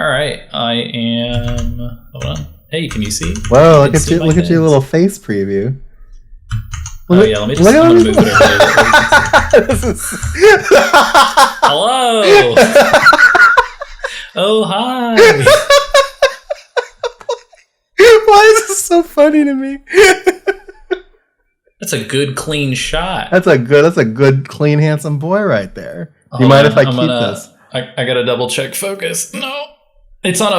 right, I am. Hold on. Hey, can you see? Whoa! Look at you! Look at your little face preview. Oh yeah, let me just I'm gonna move it over there. Hello. Oh hi. Why is this so funny to me? That's a good, clean shot. That's a good, clean, handsome boy right there. You mind if I keep this? I gotta double check focus. No. It's on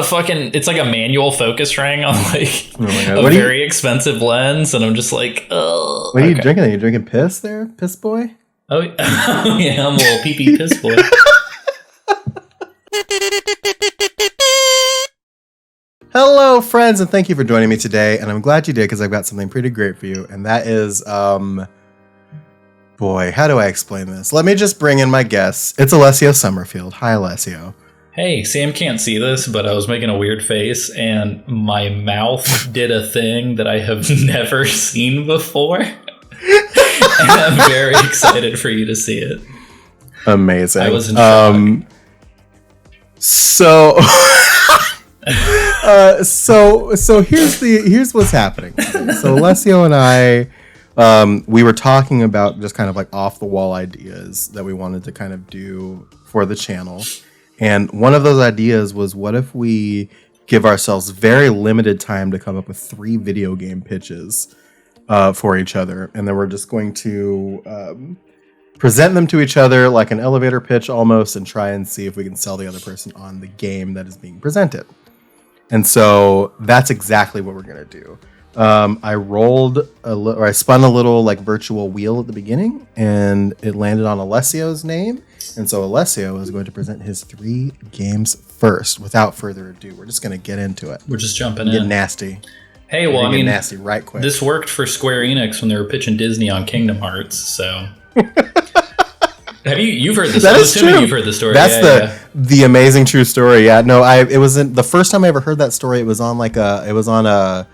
it's like a manual focus ring on like a very expensive lens, and I'm just like, oh. What are you drinking? Are you drinking piss there, piss boy? Oh yeah, I'm a little pee-pee piss boy. Hello, friends, and thank you for joining me today. And I'm glad you did because I've got something pretty great for you, and that is, boy, how do I explain this? Let me just bring in my guests. It's Alessio Summerfield. Hi, Alessio. Hey, Sam can't see this, but I was making a weird face, and my mouth did a thing that I have never seen before. And I'm very excited for you to see it. Amazing. I was in shock. So here's what's happening. So Alessio and I, we were talking about just kind of like off the wall ideas that we wanted to kind of do for the channel. And one of those ideas was, what if we give ourselves very limited time to come up with 3 video game pitches for each other, and then we're just going to present them to each other like an elevator pitch almost, and try and see if we can sell the other person on the game that is being presented. And so that's exactly what we're gonna do. I spun a little like virtual wheel at the beginning, and it landed on Alessio's name. And so Alessio is going to present his 3 games first. Without further ado, we're just going to get into it. We're just jumping in. Get nasty. Hey, well, I mean, nasty right quick. This worked for Square-Enix when they were pitching Disney on Kingdom Hearts. So, you've heard this? That I'm is assuming true. You've heard the story. That's the amazing true story. Yeah, no, it wasn't the first time I ever heard that story. It was on a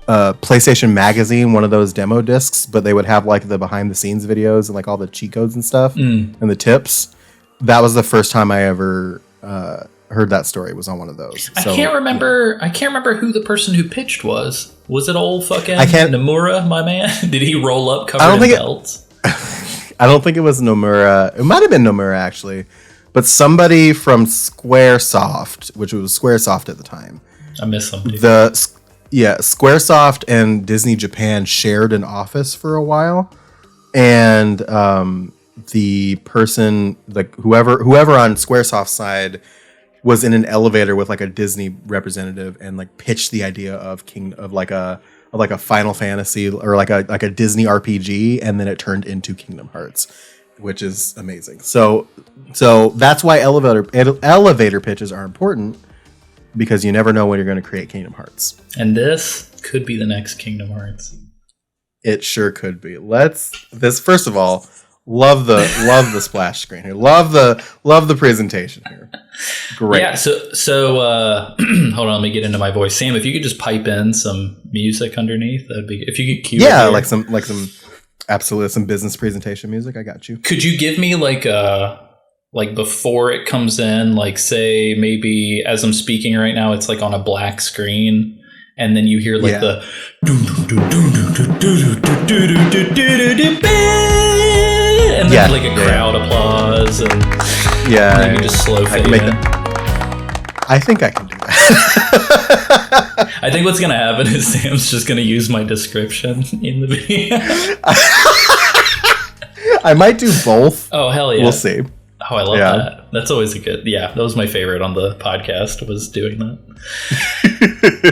PlayStation Magazine, one of those demo discs, but they would have like the behind the scenes videos and like all the cheat codes and stuff and the tips. That was the first time I ever heard that story. Was on one of those. I can't remember who the person who pitched was. Was it old fucking Nomura, my man? Did he roll up covered in belts? I don't think it was Nomura. It might have been Nomura actually, but somebody from Squaresoft, which was Squaresoft at the time. I miss them. Dude. Squaresoft and Disney Japan shared an office for a while, and the person, like whoever on Squaresoft's side, was in an elevator with like a Disney representative and like pitched the idea of like a Final Fantasy or like a Disney RPG, and then it turned into Kingdom Hearts, which is amazing. So that's why elevator pitches are important. Because you never know when you're going to create Kingdom Hearts. And this could be the next Kingdom Hearts. It sure could be. First of all, love the splash screen here. Love the presentation here. Great. Yeah, so hold on, let me get into my voice. Sam, if you could just pipe in some music underneath, that'd be if you could cue like some absolutely some business presentation music. I got you. Could you give me like before it comes in, like say maybe as I'm speaking right now, it's like on a black screen, and then you hear like the and then like a crowd applause, and maybe just slow fade in. I think I can do that. I think what's gonna happen is Sam's just gonna use my description in the video. I might do both. Oh hell yeah! We'll see. Oh, I love that. That's always a good... Yeah, that was my favorite on the podcast, was doing that.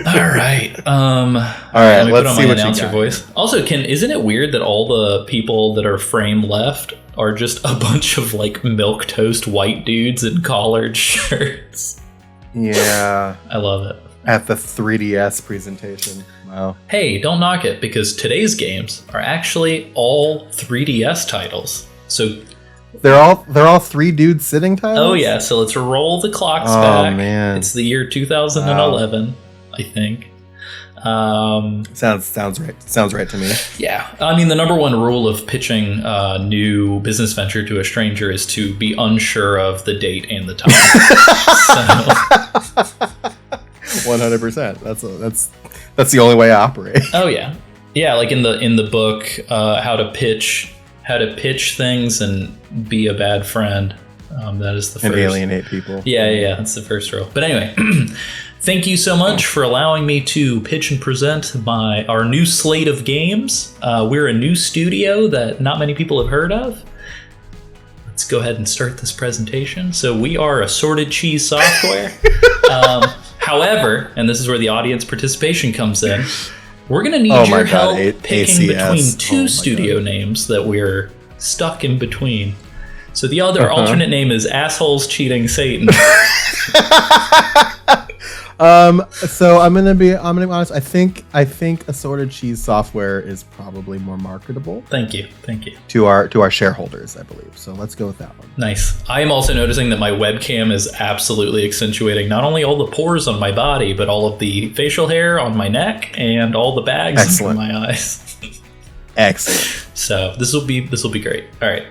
All right. Let me let's put on my announcer voice. Also, isn't it weird that all the people that are frame left are just a bunch of, like, milquetoast white dudes in collared shirts? Yeah. I love it. At the 3DS presentation. Wow. Hey, don't knock it, because today's games are actually all 3DS titles. So... They're all 3 dudes sitting titles? Oh yeah, so let's roll the clocks back. Man. It's the year 2011, I think. Sounds right. Sounds right to me. Yeah. I mean, the number one rule of pitching a new business venture to a stranger is to be unsure of the date and the time. 100%. That's the only way I operate. Oh yeah. Yeah, like in the book, how to pitch things and be a bad friend. That is the first. And alienate people. Yeah, that's the first rule. But anyway, thank you so much for allowing me to pitch and present our new slate of games. We're a new studio that not many people have heard of. Let's go ahead and start this presentation. So we are Assorted Cheese Software. However, and this is where the audience participation comes in, we're going to need your help picking between two studio names that we're stuck in between. So the other alternate name is Assholes Cheating Satan. So I'm gonna be honest. I think Assorted Cheese Software is probably more marketable. Thank you. To our shareholders, I believe. So let's go with that one. Nice. I am also noticing that my webcam is absolutely accentuating not only all the pores on my body, but all of the facial hair on my neck and all the bags in my eyes. Excellent. So this will be great. All right.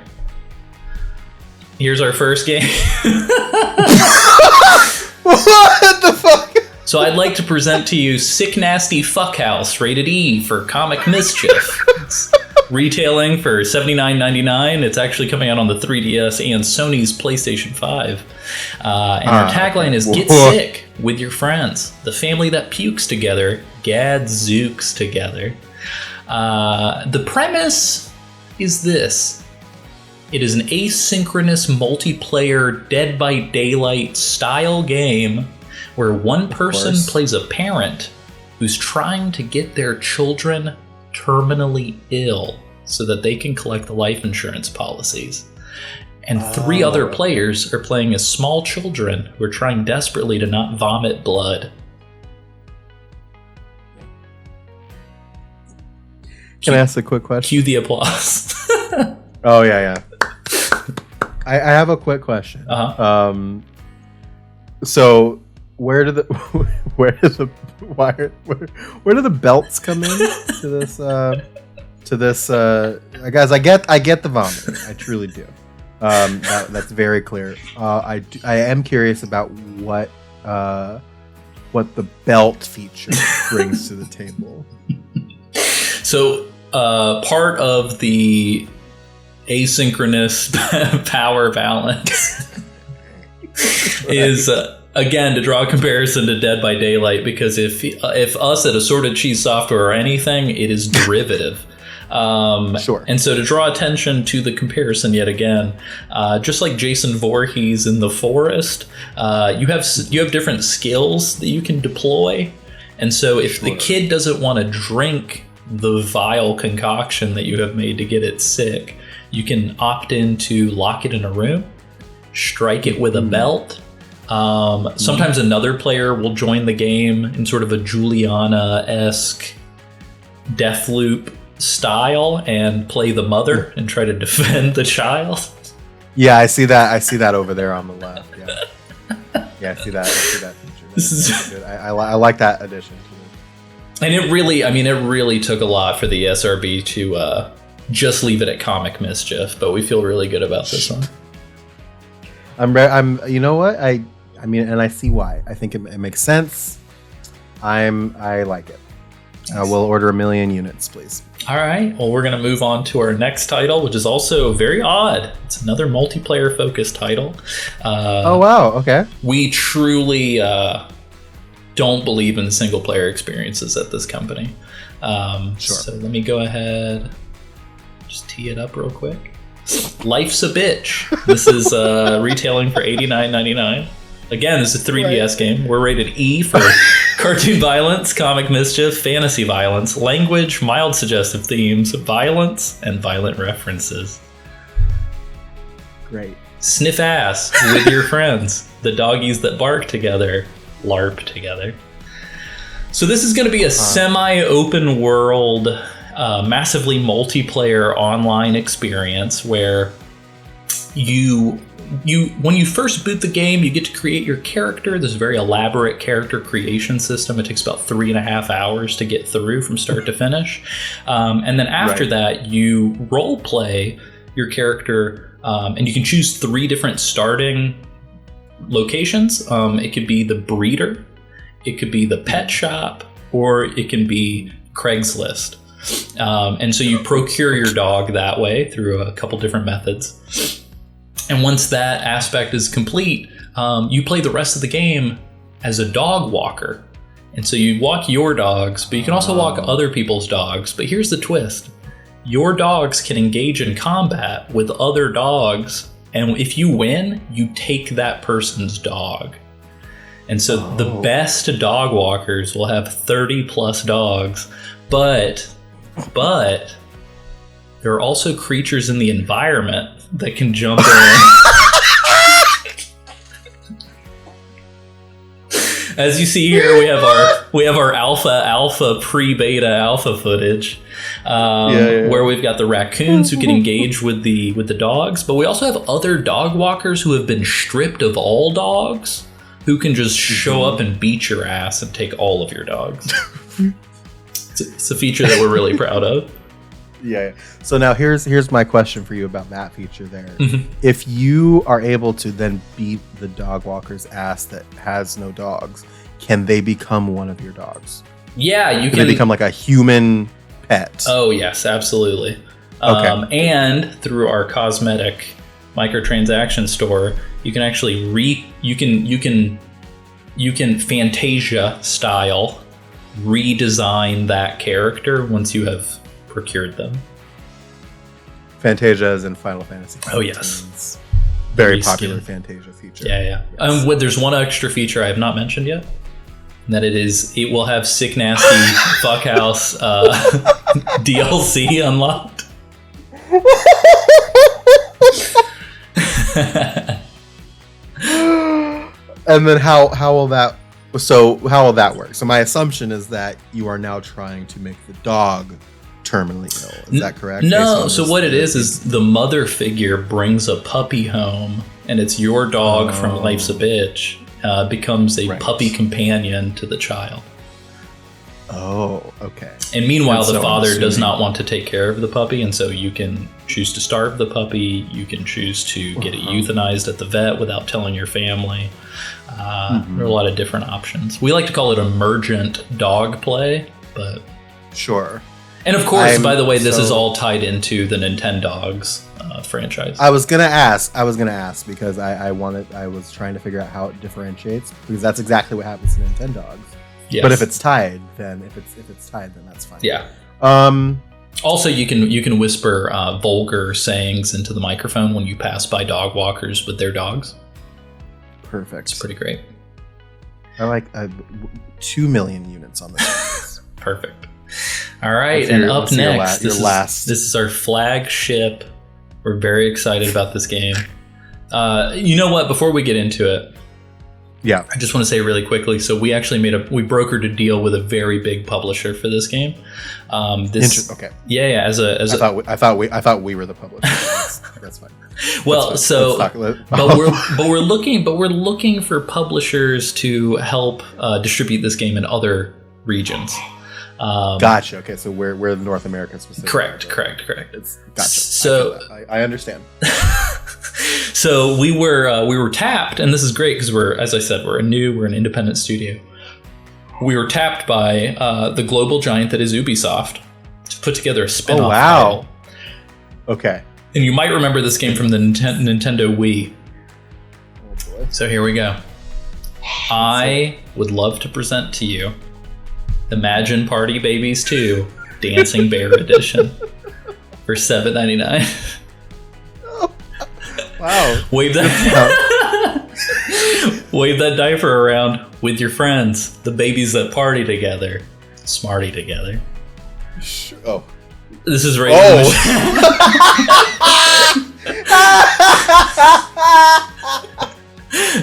Here's our first game. What the fuck? So I'd like to present to you Sick Nasty Fuckhouse, rated E for Comic Mischief. It's retailing for $79.99. It's actually coming out on the 3DS and Sony's PlayStation 5. And our tagline is "Get sick with your friends. The family that pukes together, gadzooks together." The premise is this. It is an asynchronous multiplayer Dead by Daylight style game where one person plays a parent who's trying to get their children terminally ill so that they can collect the life insurance policies. And three other players are playing as small children who are trying desperately to not vomit blood. Can I ask a quick question? Cue the applause. Oh yeah. I have a quick question. So where do the belts come in to this? Guys, I get the vomiting. I truly do. That's very clear. I am curious about what the belt feature brings to the table. So part of the asynchronous power balance is again to draw a comparison to Dead by Daylight, because if us at Assorted Cheese Software are anything, it is derivative. Sure. And so to draw attention to the comparison yet again, just like Jason Voorhees in The Forest, you have different skills that you can deploy, and so if the kid doesn't want to drink the vile concoction that you have made to get it sick, you can opt in to lock it in a room, strike it with a belt. Sometimes another player will join the game in sort of a Juliana-esque Deathloop style and play the mother and try to defend the child. Yeah, I see that over there on the left. Yeah, I see that feature. This is good. I like that addition to it. And it really took a lot for the SRB to just leave it at Comic Mischief, but we feel really good about this one. You know what? I mean, and I see why. I think it makes sense. I like it. We'll order 1 million units, please. All right. Well, we're going to move on to our next title, which is also very odd. It's another multiplayer-focused title. Oh, wow. Okay. We truly don't believe in single-player experiences at this company. Sure. So let me go ahead, just tee it up real quick. Life's a Bitch. This is retailing for $89.99. Again, this is a 3DS game. We're rated E for cartoon violence, comic mischief, fantasy violence, language, mild suggestive themes, violence, and violent references. Great. Sniff ass with your friends. The doggies that bark together, LARP together. So this is going to be a semi-open world, massively multiplayer online experience where you when you first boot the game, you get to create your character. There's a very elaborate character creation system. It takes about 3.5 hours to get through from start to finish. And then after that, you role play your character, and you can choose 3 different starting locations. It could be the breeder, it could be the pet shop, or it can be Craigslist. And so you procure your dog that way through a couple different methods. And once that aspect is complete, you play the rest of the game as a dog walker. And so you walk your dogs, but you can also walk other people's dogs. But here's the twist. Your dogs can engage in combat with other dogs. And if you win, you take that person's dog. And so the best dog walkers will have 30 plus dogs. But there are also creatures in the environment that can jump in. As you see here, we have our alpha pre-beta alpha footage, where we've got the raccoons who can engage with the dogs, but we also have other dog walkers who have been stripped of all dogs, who can just show up and beat your ass and take all of your dogs. It's a feature that we're really proud of. Yeah. So now here's my question for you about that feature there. Mm-hmm. If you are able to then beat the dog walker's ass that has no dogs, can they become one of your dogs? Yeah, you can. They become like a human pet? Oh yes, absolutely. Okay. And through our cosmetic microtransaction store, you can actually you can Fantasia style redesign that character once you have procured them. Fantasia is in Final Fantasy. Oh yes, very popular Fantasia feature. Yeah. Yes. There's one extra feature I have not mentioned yet. And that it will have sick nasty fuckhouse DLC unlocked. And then how will that work? So my assumption is that you are now trying to make the dog terminally ill. Is that correct? No. So what it is the mother figure brings a puppy home, and it's your dog from Life's a Bitch becomes a puppy companion to the child. Oh, okay. And meanwhile, the father does not want to take care of the puppy, and so you can choose to starve the puppy. You can choose to get it euthanized at the vet without telling your family. There are a lot of different options. We like to call it emergent dog play, but sure. And of course, by the way, this is all tied into the Nintendogs franchise. I was gonna ask because I was trying to figure out how it differentiates, because that's exactly what happens to Nintendogs. Yes. But if it's tied, then that's fine. Yeah. Also, you can whisper vulgar sayings into the microphone when you pass by dog walkers with their dogs. Perfect. It's pretty great. I like 2 million units on this. Perfect. All right, and up next, this is our flagship. We're very excited about this game. You know what? Before we get into it, yeah, I just want to say really quickly. So we actually we brokered a deal with a very big publisher for this game. Okay. Yeah. I thought we were the publisher. That's fine. Well, we're looking for publishers to help distribute this game in other regions. Gotcha. Okay, so we're North America specific. Correct. Gotcha. So I understand. So we were tapped, and this is great because we're an independent studio. We were tapped by the global giant that is Ubisoft to put together a spin-off. Oh wow. Title. Okay. And you might remember this game from the Nintendo Wii. Oh boy. So here we go. I would love to present to you Imagine Party Babies 2 Dancing Bear Edition for $7.99. Wow. Wave that diaper around with your friends, the babies that party together, smarty together. Oh. This is rated.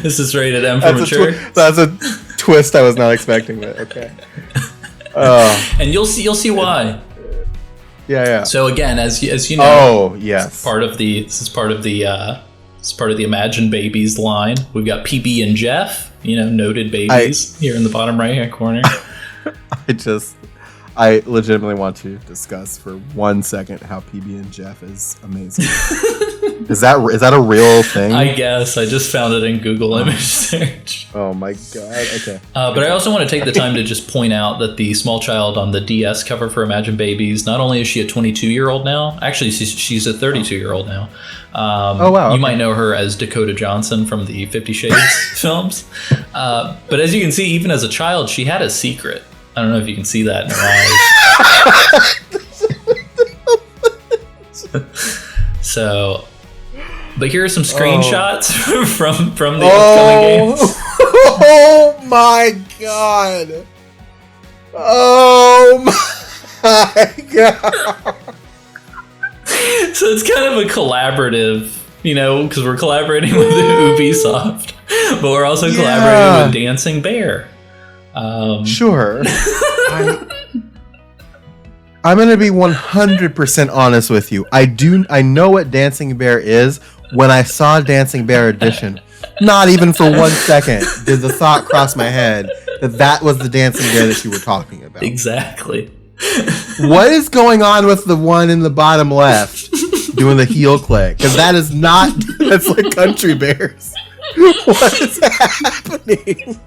This is rated M for mature. That's a twist I was not expecting, but okay. And you'll see why. Yeah. So again, as you know, oh yes, this is part of the It's part of the Imagine Babies line. We've got PB and Jeff, noted babies here in the bottom right-hand corner. I legitimately want to discuss for 1 second how PB and Jeff is amazing. Is that a real thing? I guess. I just found it in Google image search. Oh my god. Okay. But I also want to take the time to just point out that the small child on the DS cover for Imagine Babies, not only is she a 22-year-old now, actually she's a 32-year-old now. Oh wow. You might know her as Dakota Johnson from the 50 Shades films. But as you can see, even as a child, she had a secret. I don't know if you can see that in her eyes. So, but here are some screenshots from the upcoming games. Oh my god! Oh my god! So it's kind of a collaborative, because we're collaborating with Ubisoft, but we're also collaborating with Dancing Bear. Sure. I'm going to be 100% honest with you. I know what Dancing Bear is. When I saw Dancing Bear Edition, not even for 1 second did the thought cross my head that was the Dancing Bear that you were talking about. Exactly. What is going on with the one in the bottom left doing the heel click? Because that's like Country Bears. What is happening?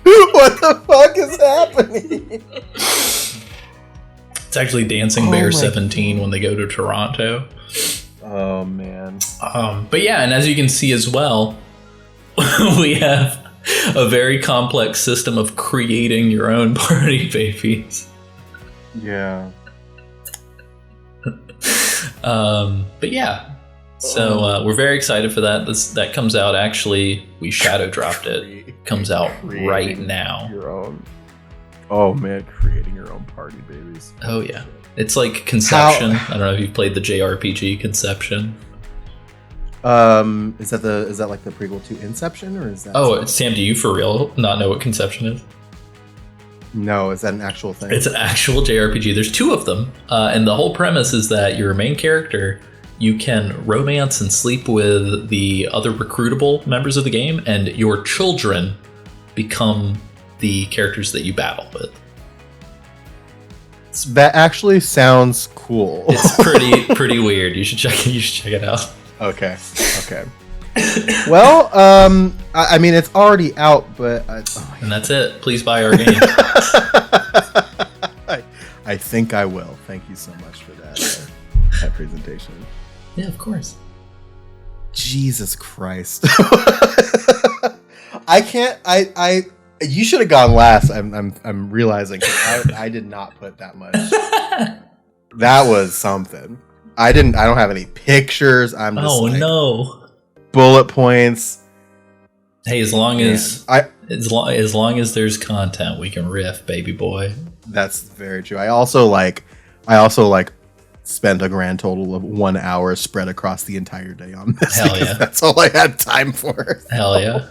What the fuck is happening? It's actually Dancing Bear 17 when they go to Toronto. Oh, man. But yeah, and as you can see as well, we have a very complex system of creating your own party babies. Yeah. But yeah. So we're very excited for that. That comes out, actually, we shadow dropped it. Comes out right now. Your own. Oh man, creating your own party babies. Oh yeah. It's like Conception. I don't know if you've played the JRPG Conception. Is that like the prequel to Inception, or is that? Oh, Sam, do you for real not know what Conception is? No, is that an actual thing? It's an actual JRPG. There's 2 of them, and the whole premise is that your main character, you can romance and sleep with the other recruitable members of the game, and your children become the characters that you battle with. That actually sounds cool. It's pretty weird. You should check it out. Okay. Well, I mean, it's already out, but and that's it. Please buy our game. I think I will. Thank you so much for that presentation. Yeah, of course. Jesus Christ. I can't. You should have gone last. I'm realizing I did not put that much. That was something. I don't have any pictures. I'm just no. Bullet points. Hey, as long as there's content, we can riff, baby boy. That's very true. I also spent a grand total of 1 hour spread across the entire day on this. Hell yeah. That's all I had time for. Hell yeah.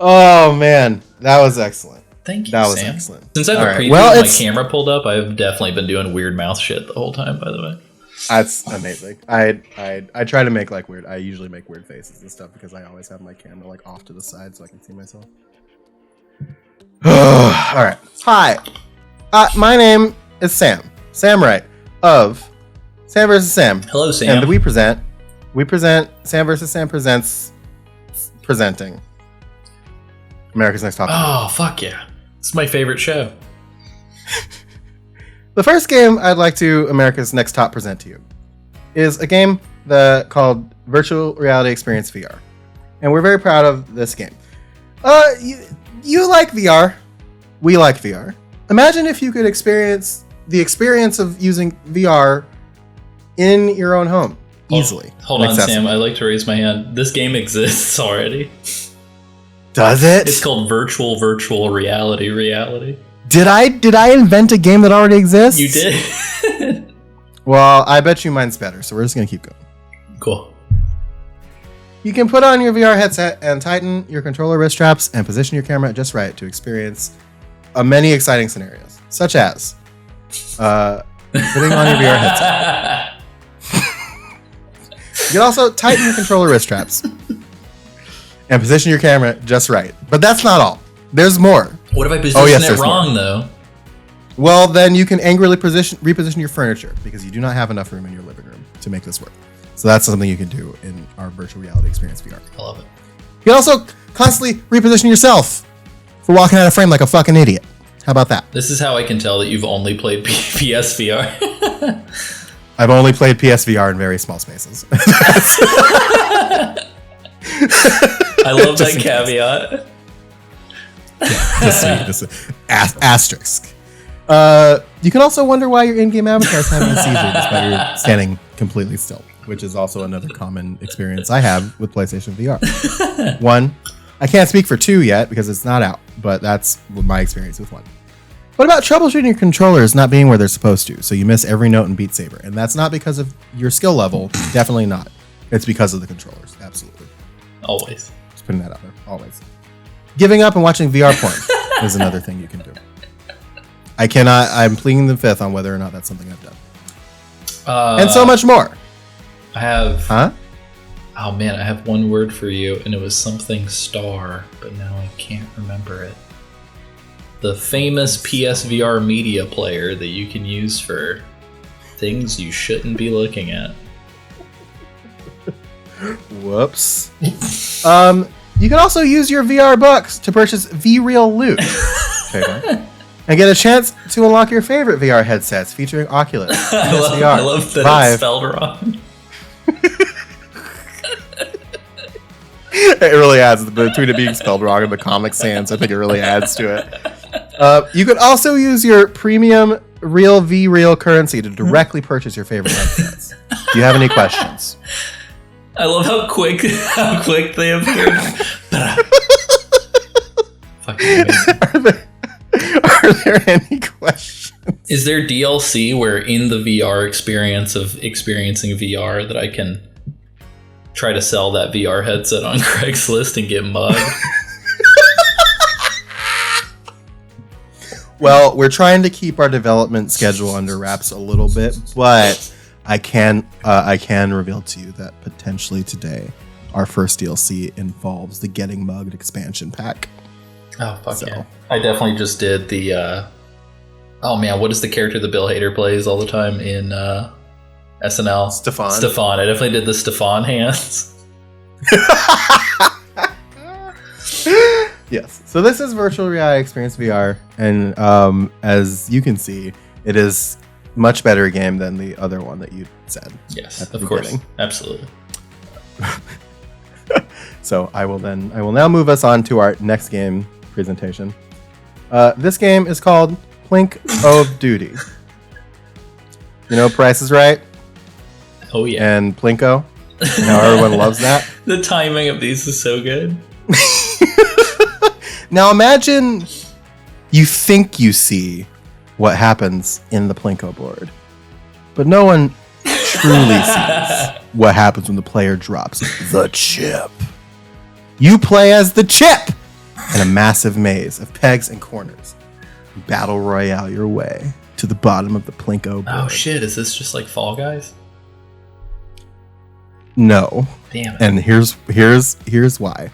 Oh man, that was excellent. Thank you, That was Sam. excellent. Since I have a preview of my camera pulled up, I've definitely been doing weird mouth shit the whole time, by the way. That's amazing. I try to make weird. I usually make weird faces and stuff because I always have my camera off to the side so I can see myself. All right. Hi. My name is Sam. Sam Wright of Sam vs. Sam. Hello, Sam. And we present Sam vs. Sam presents presenting America's Next Top. Oh, fuck yeah. It's my favorite show. The first game I'd like to America's Next Top present to you is a game called Virtual Reality Experience VR. And we're very proud of this game. You like VR. We like VR. Imagine if you could experience the experience of using VR in your own home easily. Hold on, Sam. I'd like to raise my hand. This game exists already. Does it? It's called Virtual Reality. Did I invent a game that already exists? You did. Well, I bet you mine's better, so we're just going to keep going. Cool. You can put on your VR headset and tighten your controller wrist straps and position your camera just right to experience many exciting scenarios, such as putting on your VR headset, You can also tighten your controller wrist straps and position your camera just right. But that's not all. There's more. What if I position it wrong, though? Well, then you can angrily reposition your furniture because you do not have enough room in your living room to make this work. So that's something you can do in our virtual reality experience VR. I love it. You can also constantly reposition yourself for walking out of frame like a fucking idiot. How about that? This is how I can tell that you've only played PSVR. I've only played PSVR in very small spaces. I love that caveat. Just asterisk. You can also wonder why your in-game avatar is having a seizure despite you standing completely still, which is also another common experience I have with PlayStation VR. 1, I can't speak for 2 yet because it's not out, but that's my experience with 1. What about troubleshooting your controllers not being where they're supposed to, so you miss every note in Beat Saber? And that's not because of your skill level, definitely not. It's because of the controllers, absolutely. Always. Just putting that out there, always. Giving up and watching VR porn is another thing you can do. I'm pleading the fifth on whether or not that's something I've done. And so much more. I have... Huh? Oh man, I have one word for you, and it was something star, but now I can't remember it. The famous PSVR media player that you can use for things you shouldn't be looking at. Whoops. You can also use your VR bucks to purchase V-Real loot. And get a chance to unlock your favorite VR headsets featuring Oculus, PSVR, I love that Vive. it's spelled wrong. It really adds between it being spelled wrong and the Comic Sans. I think it really adds to it. You could also use your premium Real V-Real currency to directly purchase your favorite headsets. Do you have any questions? I love how quick they appear. Fucking amazing. Are there any questions? Is there DLC where in the VR experience of experiencing VR that I can try to sell that VR headset on Craigslist and get mugged? Well, we're trying to keep our development schedule under wraps a little bit, but I can reveal to you that potentially today our first DLC involves the Getting Mugged expansion pack. Oh, fuck yeah. I definitely just did the... oh, man, what is the character that Bill Hader plays all the time in SNL? Stefan. I definitely did the Stefan hands. Yes. So this is Virtual Reality Experience VR, and as you can see, it is much better game than the other one that you said. Yes, of course. Absolutely. So I will now move us on to our next game presentation. This game is called Plink of Duty. You know Price is Right? Oh yeah. And Plinko? You know everyone loves that? The timing of these is so good. Now imagine you think you see what happens in the Plinko board, but no one truly sees what happens when the player drops the chip. You play as the chip in a massive maze of pegs and corners. You battle royale your way to the bottom of the Plinko board. Oh shit, is this just like Fall Guys? No. Damn it. And here's why.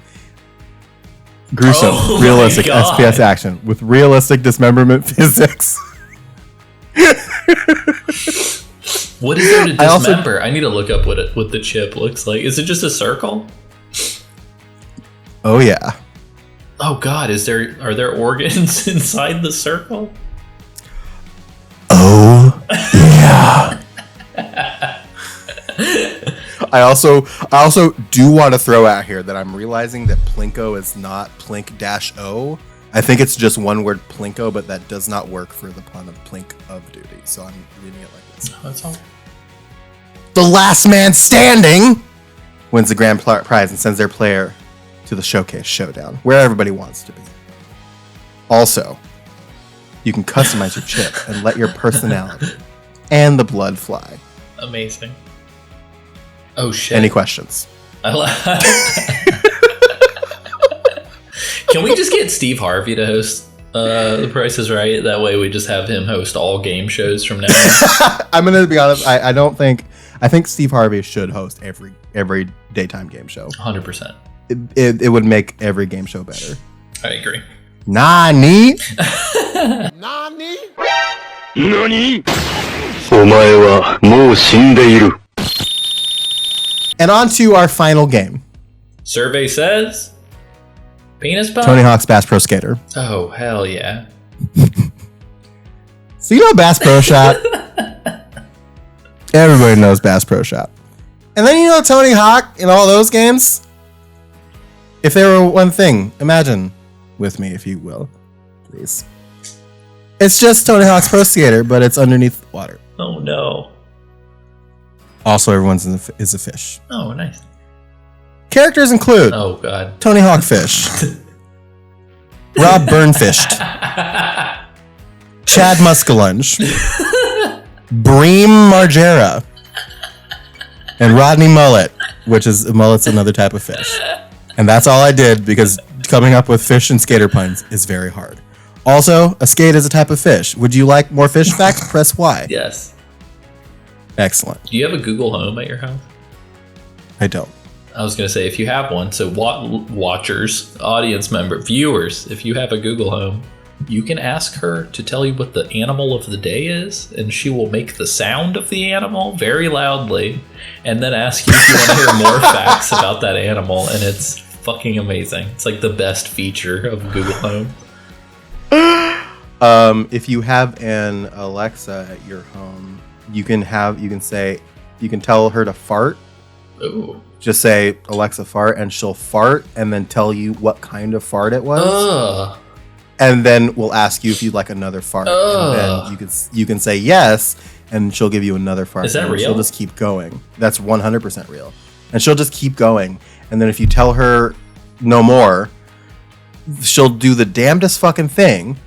Gruesome, realistic SPS action with realistic dismemberment physics. What is there to dismember? I need to look up what the chip looks like. Is it just a circle? Oh yeah. Oh god, are there organs inside the circle? Oh yeah. I also do want to throw out here that I'm realizing that Plinko is not Plink-O. I think it's just one word Plinko, but that does not work for the pun of Plink of Duty. So I'm reading it like this. Oh, that's all. The last man standing wins the grand prize and sends their player to the showcase showdown, where everybody wants to be. Also, you can customize your chip and let your personality and the blood fly. Amazing. Oh shit. Any questions? Can we just get Steve Harvey to host The Price is Right? That way we just have him host all game shows from now on. I'm going to be honest, I don't think I think Steve Harvey should host every daytime game show. 100%. It would make every game show better. I agree. Nani? Nani? 何お前はもう死んでいる。 And on to our final game. Survey says penis pump? Tony Hawk's Bass Pro Skater. Oh, hell yeah. So you know Bass Pro Shop? Everybody knows Bass Pro Shop. And then you know Tony Hawk in all those games? If there were one thing, imagine with me, if you will, please. It's just Tony Hawk's Pro Skater, but it's underneath the water. Oh, no. Also, everyone's is a fish. Oh, nice. Characters include Oh, God. Tony Hawk Fish, Rob Burnfished, Chad Muskalunge, Bream Margera, and Rodney Mullet, which is mullet's another type of fish. And that's all I did because coming up with fish and skater puns is very hard. Also, a skate is a type of fish. Would you like more fish facts? Press Y. Yes. Excellent. Do you have a Google Home at your house? I don't. I was going to say, if you have one, so watchers, audience member, viewers, if you have a Google Home, you can ask her to tell you what the animal of the day is, and she will make the sound of the animal very loudly, and then ask you if you want to hear more facts about that animal, and it's fucking amazing. It's like the best feature of Google Home. If you have an Alexa at your home, you can tell her to fart. Ooh. Just say Alexa fart, and she'll fart, and then tell you what kind of fart it was. Ugh. And then we'll ask you if you'd like another fart. Ugh. And then you can say yes, and she'll give you another fart. Is that and real? She'll just keep going. That's 100% real. And she'll just keep going. And then if you tell her no more, she'll do the damnedest fucking thing,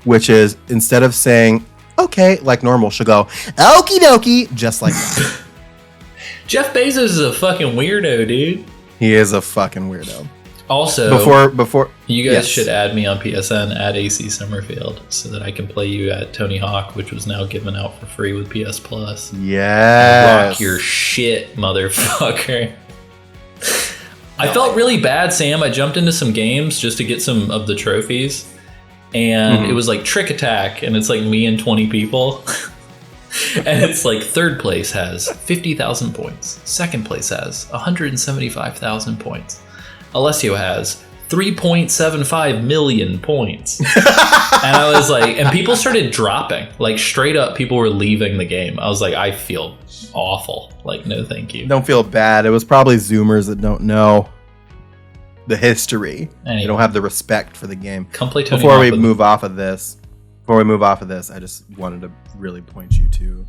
which is instead of saying okay like normal, she'll go okie dokie, just like that. Jeff Bezos is a fucking weirdo, dude. He is a fucking weirdo. Also, before you guys yes. should add me on PSN at AC Summerfield so that I can play you at Tony Hawk, which was now given out for free with PS Plus. Yes. Rock your shit, motherfucker. I felt really bad, Sam. I jumped into some games just to get some of the trophies, and it was like Trick Attack, and it's like me and 20 people. And it's like third place has 50,000 points. Second place has 175,000 points. Alessio has 3.75 million points. And I was like, and people started dropping. Like straight up, people were leaving the game. I was like, I feel awful. Like, no, thank you. Don't feel bad. It was probably Zoomers that don't know the history. Anyway. They don't have the respect for the game. Come play Tony Before Hawk we with move off of this, I just wanted to really point you to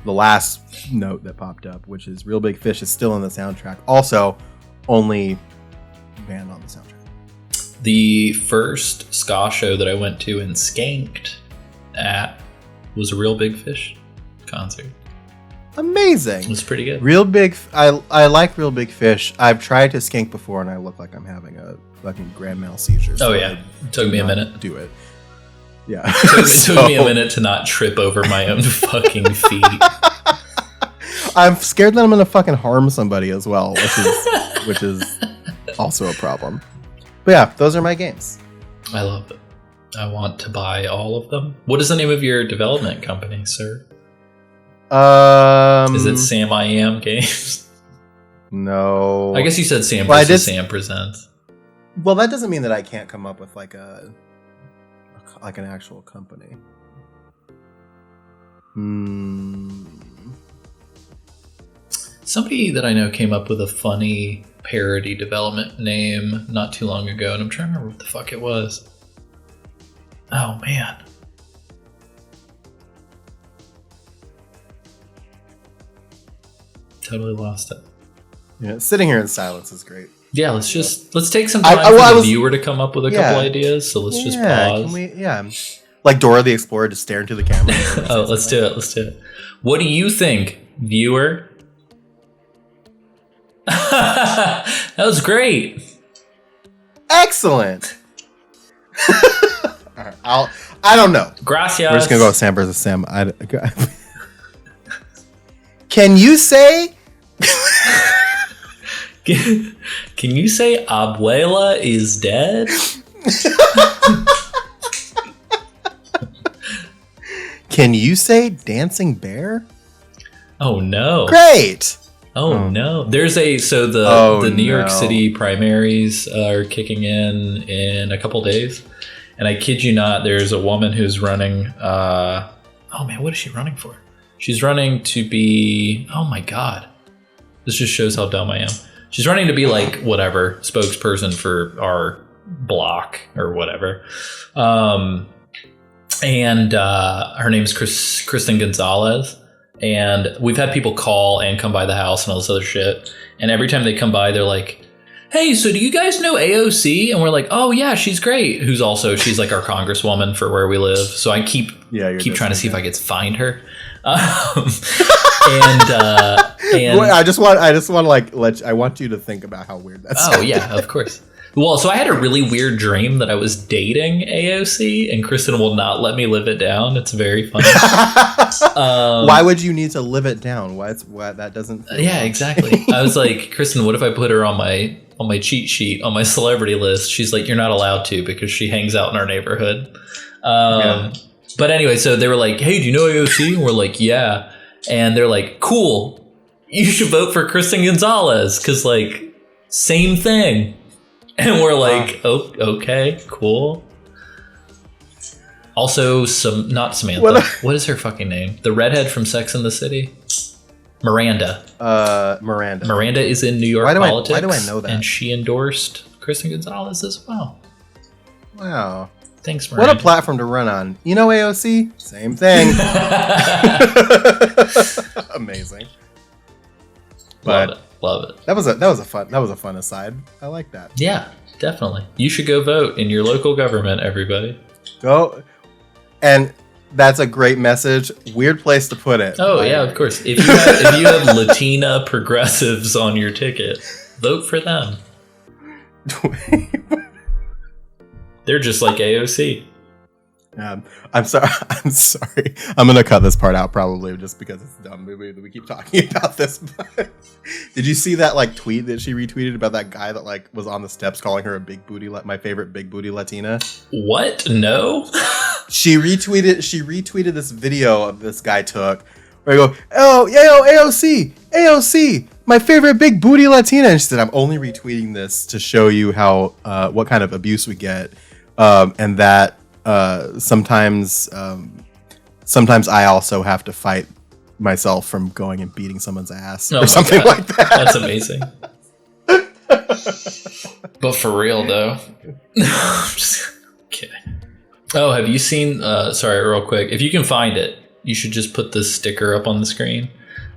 the last note that popped up, which is Real Big Fish is still in the soundtrack. Also, only band on the soundtrack. The first ska show that I went to and skanked at was a Real Big Fish concert. Amazing. It was pretty good. I like Real Big Fish. I've tried to skank before, and I look like I'm having a fucking grand mal seizure. Oh yeah, it took me a minute. Do it. Yeah. It took me a minute to not trip over my own fucking feet. I'm scared that I'm gonna fucking harm somebody as well, which is also a problem. But yeah, those are my games. I love it. I want to buy all of them. What is the name of your development company, sir? Is it Sam I Am Games? No. I guess you said Sam versus Sam Presents. Well, that doesn't mean that I can't come up with like an actual company. Somebody that I know came up with a funny parody development name not too long ago, and I'm trying to remember what the fuck it was. Oh, man. Totally lost it. Yeah, sitting here in silence is great. Yeah, let's take some time for the viewer to come up with a couple ideas. So let's just pause. Like Dora the Explorer, just stare into the camera. Oh, let's do it. What do you think, viewer? That was great. Excellent. All right, I don't know. Gracias. We're just gonna go with Sam versus Sam. Can you say? Can you say Abuela is dead? Can you say dancing bear? Oh no! Great. Oh no! There's the New York City primaries are kicking in a couple days, and I kid you not, there's a woman who's running. Oh man, what is she running for? She's running to be. Oh my god! This just shows how dumb I am. She's running to be like whatever spokesperson for our block or whatever. And her name's Kristen Gonzalez. And we've had people call and come by the house and all this other shit. And every time they come by, they're like, hey, so do you guys know AOC? And we're like, oh yeah, she's great. She's like our congresswoman for where we live. So I keep trying to see if I could find her. And I just want to like I want you to think about how weird that sounds. Oh yeah, of course. Well, so I had a really weird dream that I was dating AOC, and Kristen will not let me live it down. It's very funny. Why would you need to live it down? Why that doesn't? Yeah, exactly. I was like, Kristen, what if I put her on my cheat sheet on my celebrity list? She's like, you're not allowed to because she hangs out in our neighborhood. But anyway, so they were like, hey, do you know AOC? And we're like, yeah. And they're like, cool. You should vote for Kristen Gonzalez because like same thing. And we're like, oh, okay, cool. Also, not Samantha. What is her fucking name? The redhead from Sex and the City? Miranda. Miranda. Miranda is in New York politics. Why do I know that? And she endorsed Kristen Gonzalez as well. Wow. Thanks, Miranda. What a platform to run on. You know AOC? Same thing. Amazing. But Love it. That was a fun aside. I like that. Yeah, definitely. You should go vote in your local government, everybody. Go. And that's a great message. Weird place to put it. Oh yeah, of course. If you have Latina progressives on your ticket, vote for them. They're just like AOC. I'm sorry. I'm gonna cut this part out probably just because it's dumb. We keep talking about this. But did you see that like tweet that she retweeted about that guy that like was on the steps calling her a big booty, my favorite big booty Latina? What? No. She retweeted this video of this guy took where I go, oh AOC, my favorite big booty Latina. And she said, I'm only retweeting this to show you how what kind of abuse we get, and that. Sometimes I also have to fight myself from going and beating someone's ass or something like that. That's amazing. But for real though, I'm just kidding. Oh, have you seen? Sorry, real quick. If you can find it, you should just put this sticker up on the screen.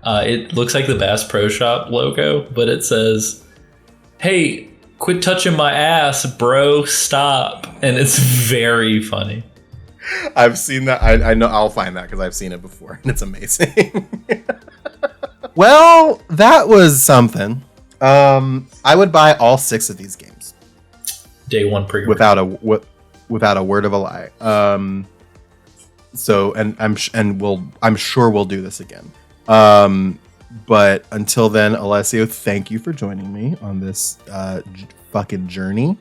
It looks like the Bass Pro Shop logo, but it says, "Hey, quit touching my ass, bro. Stop." And it's very funny. I've seen that. I know I'll find that because I've seen it before. And it's amazing. Well, that was something. I would buy all 6 of these games. Day one pre-order. Without a word of a lie. So, and I'm sure we'll do this again. But until then, Alessio, thank you for joining me on this fucking journey.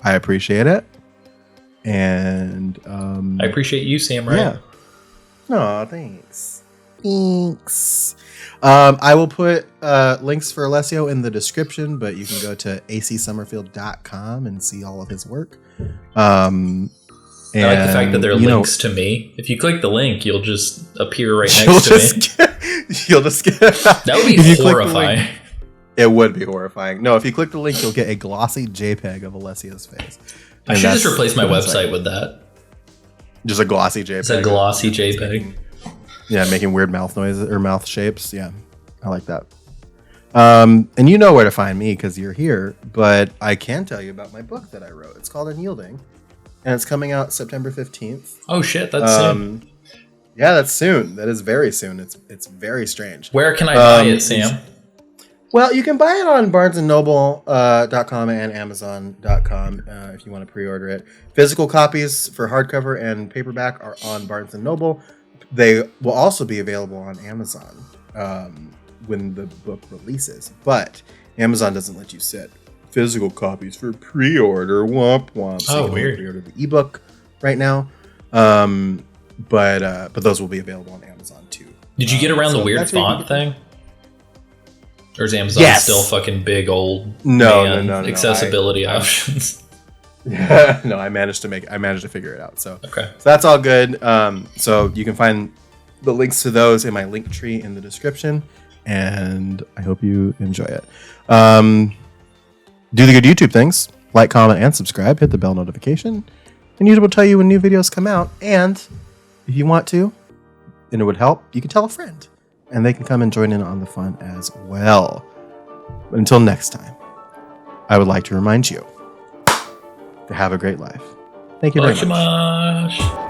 I appreciate it. And I appreciate you, Sam. Right? Yeah. Oh, thanks. I will put links for Alessio in the description, but you can go to acsummerfield.com and see all of his work. I like the fact that there are links to me. If you click the link, you'll just appear right next to me. You'll just get that would be horrifying. It would be horrifying. No, if you click the link, you'll get a glossy JPEG of Alessio's face. I should just replace my website with that. Just a glossy JPEG. It's a glossy JPEG. Making weird mouth noises or mouth shapes. Yeah, I like that. And you know where to find me because you're here. But I can tell you about my book that I wrote. It's called Unyielding, and it's coming out September 15th. Oh shit, that's soon. Yeah, that's soon. That is very soon. It's very strange. Where can I buy it, Sam? Well, you can buy it on BarnesandNoble.com and Amazon.com if you want to pre-order it. Physical copies for hardcover and paperback are on Barnes and Noble. They will also be available on Amazon. when the book releases. But Amazon doesn't let you set physical copies for pre-order. Womp womp. So you can weird. pre-order the ebook right now. But those will be available on Amazon too. Did you get around the weird that's where you font can thing? Or is Amazon Yes. still fucking big old No, man no. accessibility options? No, I managed to figure it out. So Okay. So that's all good. So you can find the links to those in my link tree in the description, and I hope you enjoy it. Do the good YouTube things: like, comment, and subscribe. Hit the bell notification, and YouTube will tell you when new videos come out. And if you want to, and it would help, you can tell a friend, and they can come and join in on the fun as well. But until next time, I would like to remind you to have a great life. Thank you very much. Much.